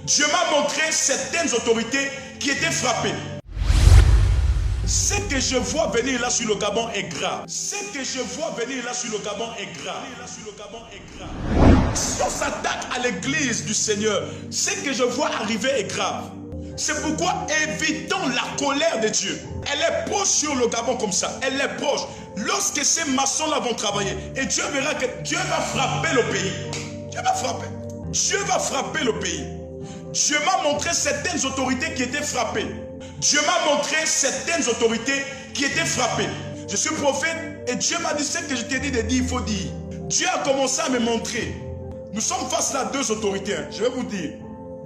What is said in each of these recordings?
Dieu m'a montré certaines autorités qui étaient frappées. Ce que je vois venir là sur le Gabon est grave. Ce que je vois venir là sur le Gabon est grave. Si on s'attaque à l'église du Seigneur, ce que je vois arriver est grave. C'est pourquoi évitons la colère de Dieu. Elle est proche sur le Gabon comme ça. Elle est proche. Lorsque ces maçons-là vont travailler, et Dieu verra que Dieu va frapper le pays. Dieu va frapper. Dieu va frapper le pays. Dieu m'a montré certaines autorités qui étaient frappées. Dieu m'a montré certaines autorités qui étaient frappées. Je suis prophète et Dieu m'a dit ce que je t'ai dit de dire, il faut dire. Dieu a commencé à me montrer. Nous sommes face à deux autorités. Je vais vous dire,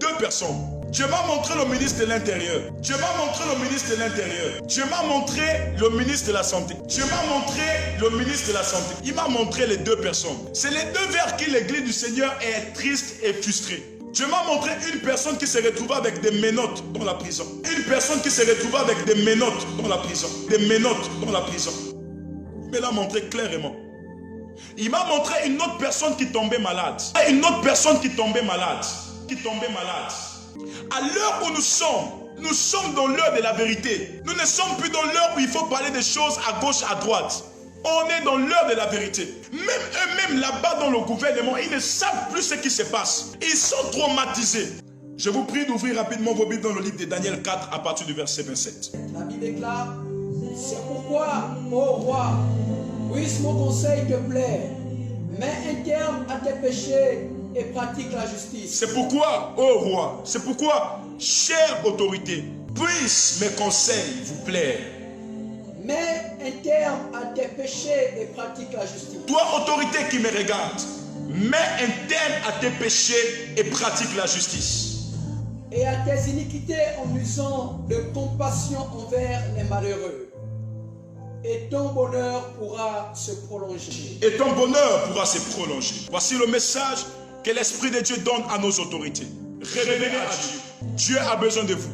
deux personnes. Dieu m'a montré le ministre de l'Intérieur. Dieu m'a montré le ministre de l'Intérieur. Dieu m'a montré le ministre de la Santé. Dieu m'a montré le ministre de la Santé. Il m'a montré les deux personnes. C'est les deux vers qui l'église du Seigneur est triste et frustrée. Dieu m'a montré une personne qui se retrouva avec des menottes dans la prison. Une personne qui se retrouva avec des menottes dans la prison. Des menottes dans la prison. Il me l'a montré clairement. Il m'a montré une autre personne qui tombait malade. Une autre personne qui tombait malade. À l'heure où nous sommes dans l'heure de la vérité. Nous ne sommes plus dans l'heure où il faut parler des choses à gauche, à droite. On est dans l'heure de la vérité. Même eux-mêmes là-bas dans le gouvernement, ils ne savent plus ce qui se passe. Ils sont traumatisés. Je vous prie d'ouvrir rapidement vos Bibles dans le livre de Daniel 4 à partir du verset 27. La Bible déclare, c'est pourquoi, ô roi, puisse mon conseil te plaire, mets un terme à tes péchés et pratique la justice. C'est pourquoi, ô roi, c'est pourquoi, chère autorité, puisse mes conseils vous plaire. Mets un terme à tes péchés et pratique la justice. Toi, autorité qui me regarde, mets un terme à tes péchés et pratique la justice. Et à tes iniquités en usant de compassion envers les malheureux. Et ton bonheur pourra se prolonger. Et ton bonheur pourra se prolonger. Voici le message que l'Esprit de Dieu donne à nos autorités. Révélez à Dieu. Dieu a besoin de vous.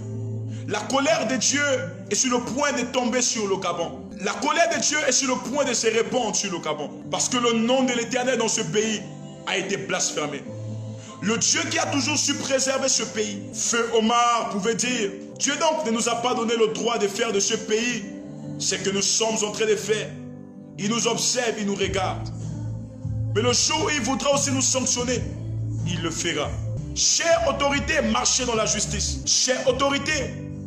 La colère de Dieu est sur le point de tomber sur le Gabon. La colère de Dieu est sur le point de se répandre sur le Gabon. Parce que le nom de l'Éternel dans ce pays a été blasphémé. Le Dieu qui a toujours su préserver ce pays. Feu Omar pouvait dire, Dieu donc ne nous a pas donné le droit de faire de ce pays ce que nous sommes en train de faire. Il nous observe, il nous regarde. Mais le jour où il voudra aussi nous sanctionner, il le fera. Chère autorité, marchez dans la justice. Chère autorité,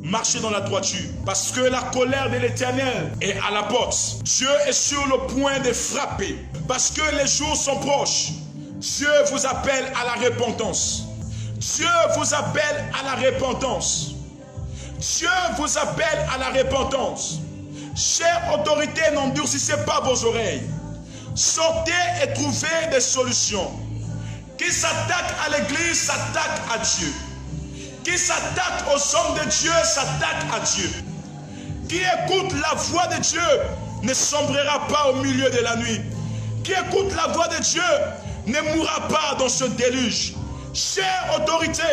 marchez dans la droiture. Parce que la colère de l'Éternel est à la porte. Dieu est sur le point de frapper. Parce que les jours sont proches. Dieu vous appelle à la repentance. Dieu vous appelle à la repentance. Dieu vous appelle à la repentance. Chère autorité, n'endurcissez pas vos oreilles. Sortez et trouvez des solutions. Qui s'attaque à l'église s'attaque à Dieu. Qui s'attaque aux hommes de Dieu s'attaque à Dieu. Qui écoute la voix de Dieu ne sombrera pas au milieu de la nuit. Qui écoute la voix de Dieu ne mourra pas dans ce déluge. Chère autorité,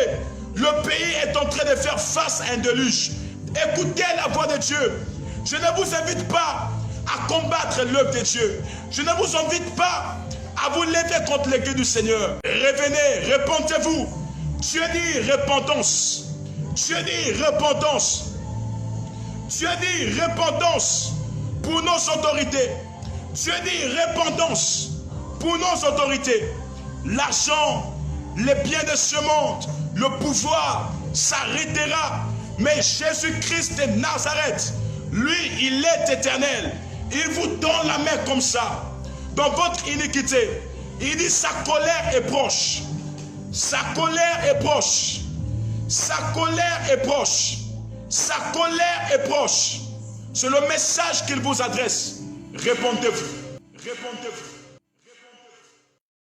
le pays est en train de faire face à un déluge. Écoutez la voix de Dieu. Je ne vous invite pas à combattre l'œuvre de Dieu. Je ne vous invite pas à vous lever contre l'église du Seigneur. Revenez, repentez-vous. Dieu dit repentance. Dieu dit repentance. Dieu dit repentance pour nos autorités. Dieu dit repentance pour nos autorités. L'argent, les biens de ce monde, le pouvoir s'arrêtera. Mais Jésus-Christ de Nazareth, lui, il est éternel. Il vous donne la main comme ça. Dans votre iniquité, il dit sa colère est proche. Sa colère est proche. Sa colère est proche. Sa colère est proche. C'est le message qu'il vous adresse. Répondez-vous. Répondez-vous.